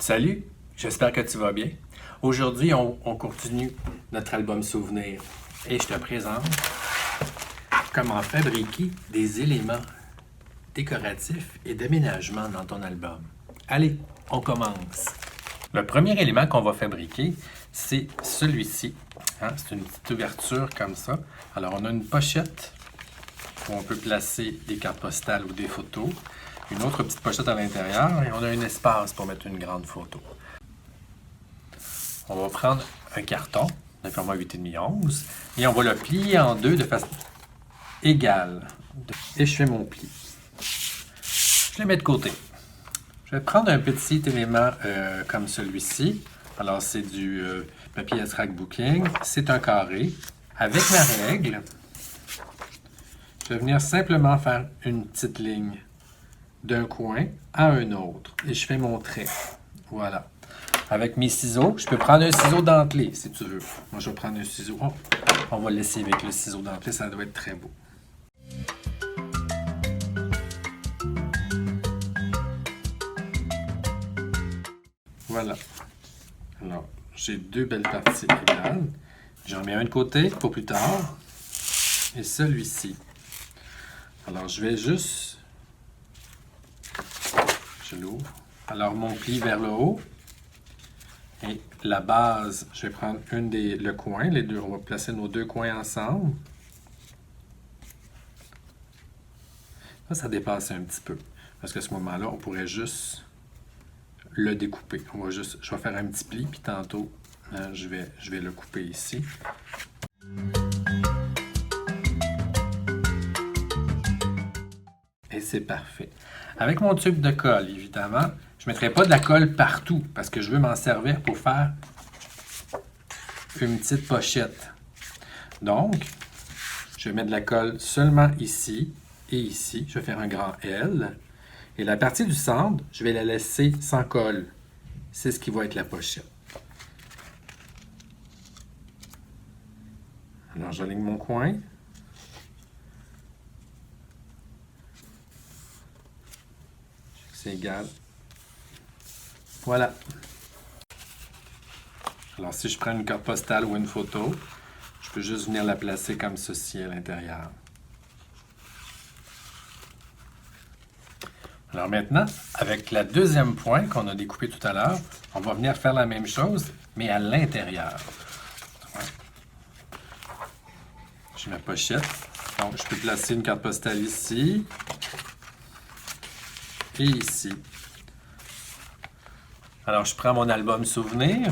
Salut, j'espère que tu vas bien. Aujourd'hui, on continue notre album Souvenirs et je te présente comment fabriquer des éléments décoratifs et d'aménagement dans ton album. Allez, on commence. Le premier élément qu'on va fabriquer, c'est celui-ci. C'est une petite ouverture comme ça. Alors, on a une pochette où on peut placer des cartes postales ou des photos. Une autre petite pochette à l'intérieur et on a un espace pour mettre une grande photo. On va prendre un carton de format 8,5-11 et on va le plier en deux de façon égale. Et je fais mon pli. Je le mets de côté. Je vais prendre un petit élément comme celui-ci. Alors c'est du papier scrapbooking. C'est un carré. Avec ma règle, je vais venir simplement faire une petite ligne d'un coin à un autre. Et je fais mon trait. Voilà. Avec mes ciseaux, je peux prendre un ciseau dentelé si tu veux. Moi, je vais prendre un ciseau. Oh, on va le laisser avec le ciseau dentelé, ça doit être très beau. Voilà. Alors, j'ai deux belles parties égales. J'en mets un de côté pour plus tard. Et celui-ci. Alors, je vais juste... Je l'ouvre. Alors, mon pli vers le haut. Et la base, je vais prendre le coin. Les deux, on va placer nos deux coins ensemble. Ça dépasse un petit peu. Parce qu'à ce moment-là, on pourrait juste le découper. Je vais faire un petit pli, puis tantôt, je vais le couper ici. Et c'est parfait. Avec mon tube de colle, évidemment, je ne mettrai pas de la colle partout parce que je veux m'en servir pour faire une petite pochette. Donc, je vais mettre de la colle seulement ici et ici. Je vais faire un grand L. Et la partie du centre, je vais la laisser sans colle. C'est ce qui va être la pochette. Alors, j'aligne mon coin. C'est égal. Voilà. Alors, si je prends une carte postale ou une photo, je peux juste venir la placer comme ceci à l'intérieur. Alors maintenant, avec la deuxième pointe qu'on a découpée tout à l'heure, on va venir faire la même chose, mais à l'intérieur. J'ai ma pochette. Donc, je peux placer une carte postale ici. Et ici. Alors, je prends mon album Souvenirs,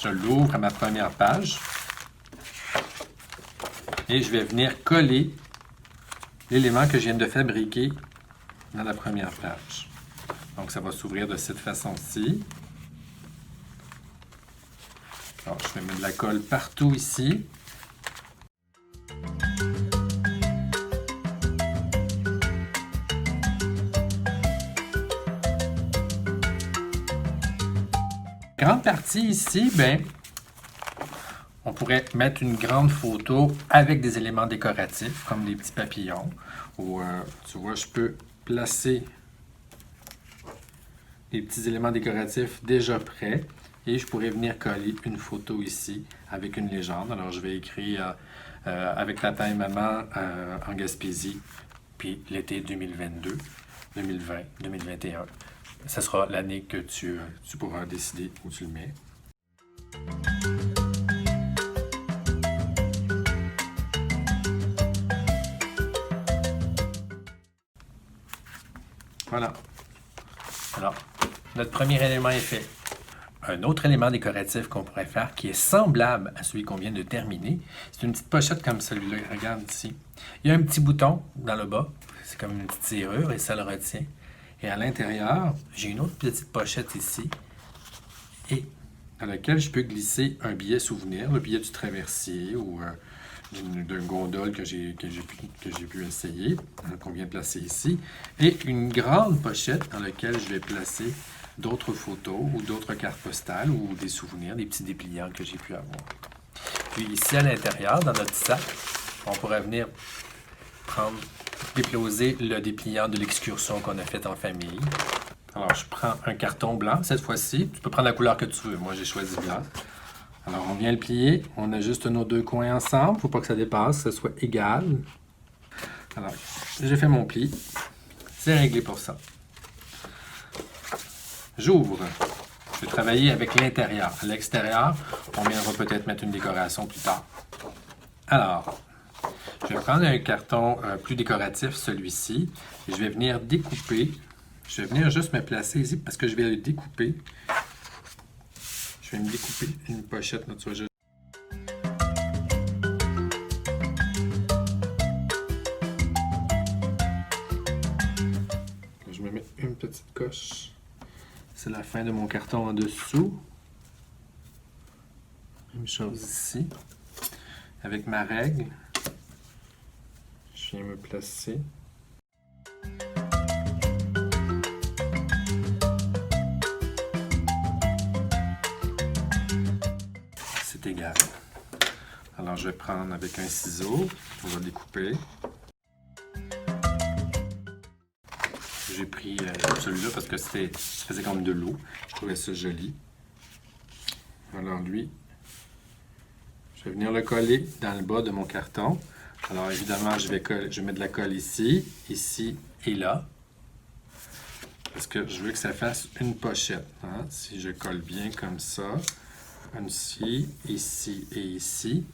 je l'ouvre à ma première page et je vais venir coller l'élément que je viens de fabriquer dans la première page. Donc, ça va s'ouvrir de cette façon-ci. Alors, je vais mettre de la colle partout ici. Grande partie ici, on pourrait mettre une grande photo avec des éléments décoratifs, comme des petits papillons. Ou, tu vois, je peux placer des petits éléments décoratifs déjà prêts. Et je pourrais venir coller une photo ici avec une légende. Alors, je vais écrire avec papa et maman en Gaspésie, puis l'été 2022, 2020, 2021. Ce sera l'année que tu pourras décider où tu le mets. Voilà. Alors, notre premier élément est fait. Un autre élément décoratif qu'on pourrait faire, qui est semblable à celui qu'on vient de terminer, c'est une petite pochette comme celui-là. Regarde ici. Il y a un petit bouton dans le bas. C'est comme une petite serrure et ça le retient. Et à l'intérieur, j'ai une autre petite pochette ici, et dans laquelle je peux glisser un billet souvenir, le billet du traversier ou d'une gondole que j'ai pu essayer, qu'on vient de placer ici, et une grande pochette dans laquelle je vais placer d'autres photos ou d'autres cartes postales ou des souvenirs, des petits dépliants que j'ai pu avoir. Puis ici à l'intérieur, dans notre sac, on pourrait venir déposer le dépliant de l'excursion qu'on a faite en famille. Alors, je prends un carton blanc cette fois-ci. Tu peux prendre la couleur que tu veux. Moi, j'ai choisi blanc. Alors, on vient le plier. On ajuste nos deux coins ensemble. Il ne faut pas que ça dépasse, que ce soit égal. Alors, j'ai fait mon pli. C'est réglé pour ça. J'ouvre. Je vais travailler avec l'intérieur. À l'extérieur, on viendra peut-être mettre une décoration plus tard. Alors, je vais prendre un carton plus décoratif, celui-ci, et je vais venir découper. Je vais venir juste me placer ici parce que je vais le découper. Je vais me découper une pochette naturelle. Je me mets une petite coche. C'est la fin de mon carton en dessous. Même chose ici. Avec ma règle, je viens me placer. C'est égal. Alors, je vais prendre avec un ciseau, on va découper. J'ai pris celui-là parce que ça faisait comme de l'eau. Je trouvais ça joli. Alors, lui, je vais venir le coller dans le bas de mon carton. Alors, évidemment, je vais mettre de la colle ici, ici et là. Parce que je veux que ça fasse une pochette. Hein? Si je colle bien comme ça, ici, ici et ici.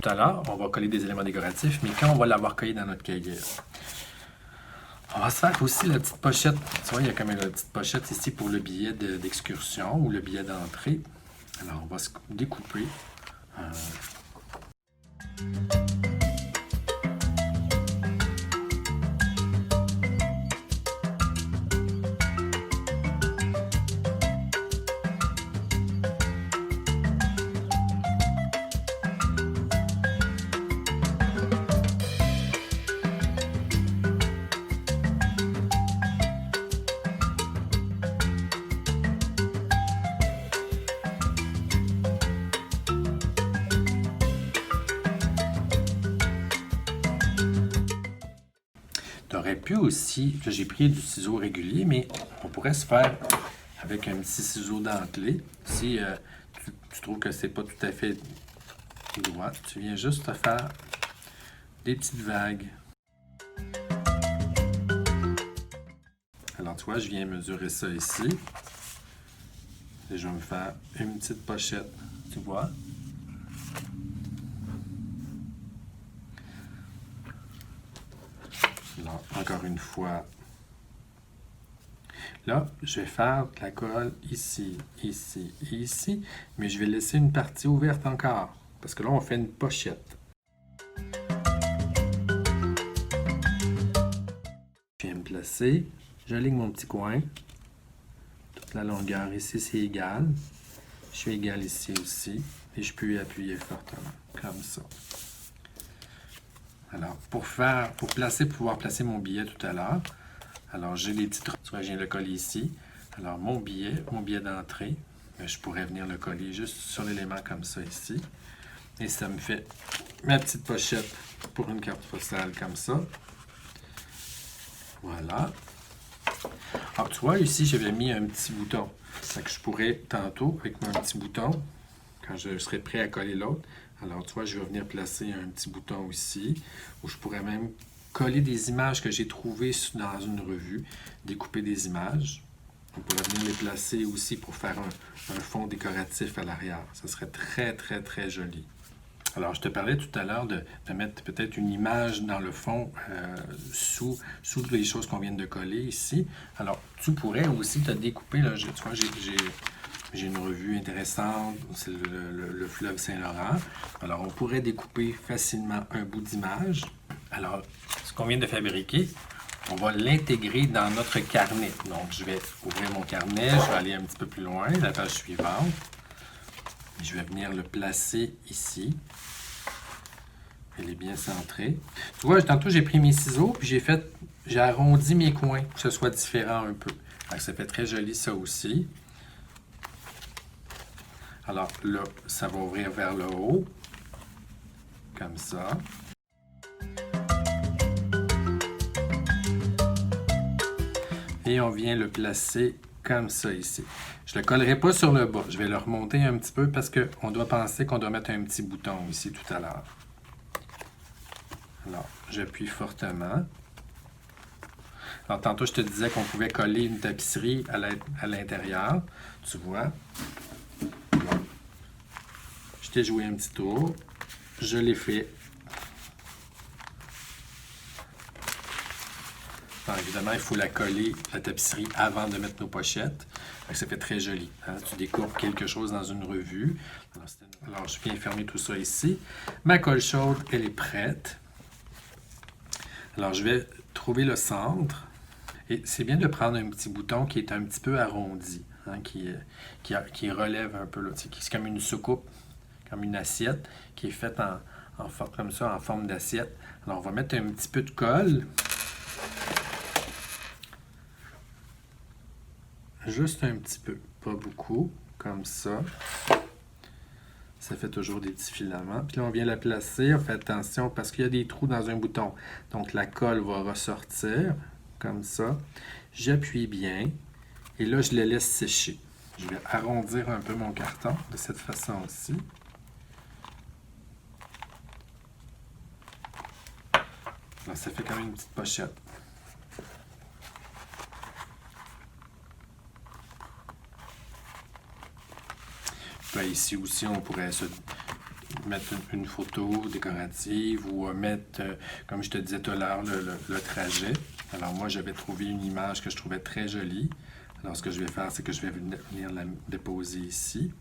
Tout à l'heure, on va coller des éléments décoratifs, mais quand on va l'avoir collé dans notre cahier, on va se faire aussi la petite pochette. Tu vois, il y a comme une petite pochette ici pour le billet d'excursion ou le billet d'entrée. Alors, on va se découper. Tu aurais pu aussi, là j'ai pris du ciseau régulier, mais on pourrait se faire avec un petit ciseau dentelé. Si tu trouves que c'est pas tout à fait droit, tu viens juste te faire des petites vagues. Alors tu vois, je viens mesurer ça ici. Et je vais me faire une petite pochette, tu vois. Alors, encore une fois, là, je vais faire de la colle ici, ici et ici, mais je vais laisser une partie ouverte encore, parce que là, on fait une pochette. Je viens me placer, j'aligne mon petit coin, toute la longueur ici, c'est égal. Je suis égal ici aussi, et je peux y appuyer fortement, comme ça. Alors, pour pouvoir placer mon billet tout à l'heure, alors j'ai des petites... Tu vois, je viens le coller ici. Alors, mon billet d'entrée, je pourrais venir le coller juste sur l'élément comme ça ici. Et ça me fait ma petite pochette pour une carte postale comme ça. Voilà. Alors, tu vois, ici, j'avais mis un petit bouton. Fait que je pourrais, tantôt, avec mon petit bouton, quand je serai prêt à coller l'autre, alors, tu vois, je vais venir placer un petit bouton ici, où je pourrais même coller des images que j'ai trouvées dans une revue, découper des images. On pourrait venir les placer aussi pour faire un fond décoratif à l'arrière. Ça serait très, très, très joli. Alors, je te parlais tout à l'heure de mettre peut-être une image dans le fond sous les choses qu'on vient de coller ici. Alors, tu pourrais aussi te découper, là, tu vois, j'ai une revue intéressante, c'est le fleuve Saint-Laurent. Alors, on pourrait découper facilement un bout d'image. Alors, ce qu'on vient de fabriquer, on va l'intégrer dans notre carnet. Donc, je vais ouvrir mon carnet, je vais aller un petit peu plus loin, la page suivante. Je vais venir le placer ici. Elle est bien centrée. Tu vois, tantôt, j'ai pris mes ciseaux, puis j'ai arrondi mes coins, pour que ce soit différent un peu. Alors, ça fait très joli, ça aussi. Alors là, ça va ouvrir vers le haut, comme ça. Et on vient le placer comme ça ici. Je ne le collerai pas sur le bas. Je vais le remonter un petit peu parce qu'on doit penser qu'on doit mettre un petit bouton ici tout à l'heure. Alors, j'appuie fortement. Alors, tantôt, je te disais qu'on pouvait coller une tapisserie à l'intérieur. Tu vois. Bon. Je t'ai joué un petit tour. Je l'ai fait. Alors, évidemment, il faut la coller, la tapisserie, avant de mettre nos pochettes. Ça fait très joli. Hein? Tu découpes quelque chose dans une revue. Alors, je viens fermer tout ça ici. Ma colle chaude, elle est prête. Alors, je vais trouver le centre. Et c'est bien de prendre un petit bouton qui est un petit peu arrondi, hein, qui relève un peu. C'est comme une soucoupe, comme une assiette, qui est faite comme ça, en forme d'assiette. Alors, on va mettre un petit peu de colle. Juste un petit peu, pas beaucoup, comme ça. Ça fait toujours des petits filaments. Puis là, on vient la placer. On fait attention parce qu'il y a des trous dans un bouton. Donc, la colle va ressortir, comme ça. J'appuie bien. Et là, je la laisse sécher. Je vais arrondir un peu mon carton de cette façon-ci. Là, ça fait quand même une petite pochette. Puis ici aussi, on pourrait se mettre une photo décorative ou mettre, comme je te disais tout à l'heure, le trajet. Alors moi, j'avais trouvé une image que je trouvais très jolie. Alors ce que je vais faire, c'est que je vais venir la déposer ici.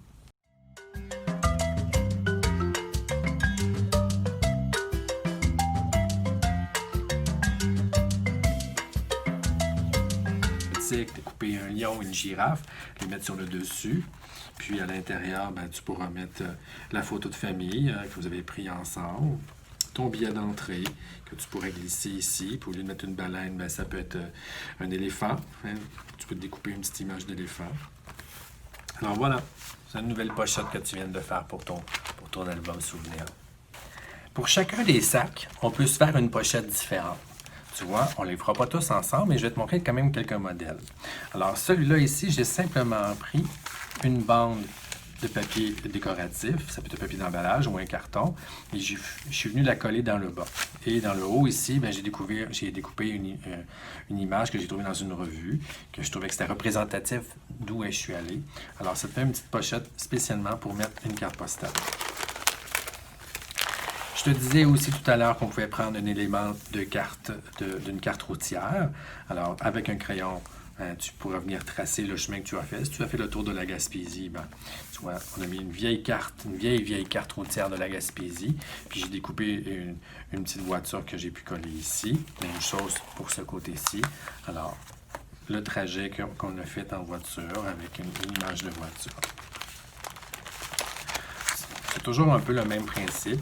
Découper un lion, une girafe, les mettre sur le dessus. Puis à l'intérieur, ben, tu pourras mettre la photo de famille que vous avez pris ensemble, ton billet d'entrée que tu pourrais glisser ici. Puis au lieu de mettre une baleine, ben, ça peut être un éléphant. Hein? Tu peux découper une petite image d'éléphant. Alors voilà, c'est une nouvelle pochette que tu viens de faire pour ton album souvenir. Pour chacun des sacs, on peut se faire une pochette différente. Tu vois, on ne les fera pas tous ensemble, mais je vais te montrer quand même quelques modèles. Alors, celui-là ici, j'ai simplement pris une bande de papier décoratif, ça peut être papier d'emballage ou un carton, et je suis venu la coller dans le bas. Et dans le haut ici, ben, j'ai découpé une image que j'ai trouvée dans une revue, que je trouvais que c'était représentatif d'où je suis allé. Alors, ça te fait une petite pochette spécialement pour mettre une carte postale. Je te disais aussi tout à l'heure qu'on pouvait prendre un élément d'une carte routière. Alors, avec un crayon, tu pourras venir tracer le chemin que tu as fait. Si tu as fait le tour de la Gaspésie, ben, tu vois, on a mis une vieille carte routière de la Gaspésie. Puis j'ai découpé une petite voiture que j'ai pu coller ici. Même chose pour ce côté-ci. Alors, le trajet qu'on a fait en voiture avec une image de voiture. C'est toujours un peu le même principe.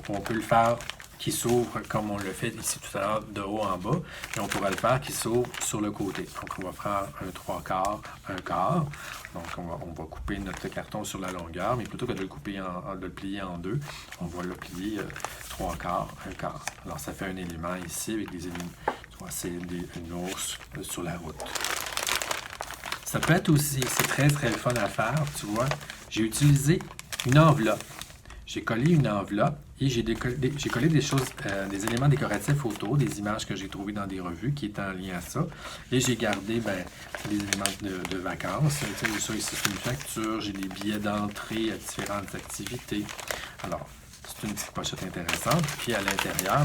On peut le faire qui s'ouvre comme on le fait ici tout à l'heure de haut en bas. Et on pourra le faire qui s'ouvre sur le côté. Donc on va faire un 3/4, un quart. Donc on va couper notre carton sur la longueur, mais plutôt que de le plier en deux, on va le plier 3/4, un quart. Alors ça fait un élément ici avec des éléments. Tu vois, c'est une ours sur la route. Ça peut être aussi, c'est très très fun à faire, tu vois. J'ai utilisé une enveloppe. J'ai collé une enveloppe et j'ai collé des choses, des éléments décoratifs autour, des images que j'ai trouvées dans des revues qui étaient en lien à ça. Et j'ai gardé des éléments de vacances. Tu sais, ça ici, c'est une facture. J'ai des billets d'entrée à différentes activités. Alors, c'est une petite pochette intéressante. Puis à l'intérieur,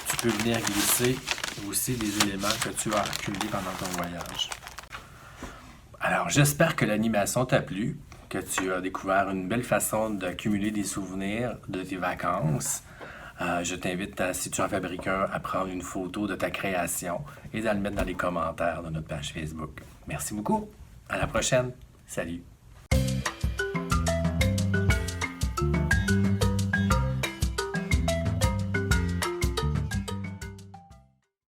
tu peux venir glisser aussi des éléments que tu as accumulés pendant ton voyage. Alors, j'espère que l'animation t'a plu, que tu as découvert une belle façon d'accumuler des souvenirs de tes vacances. Je t'invite, si tu en fabriques un, à prendre une photo de ta création et à le mettre dans les commentaires de notre page Facebook. Merci beaucoup. À la prochaine. Salut.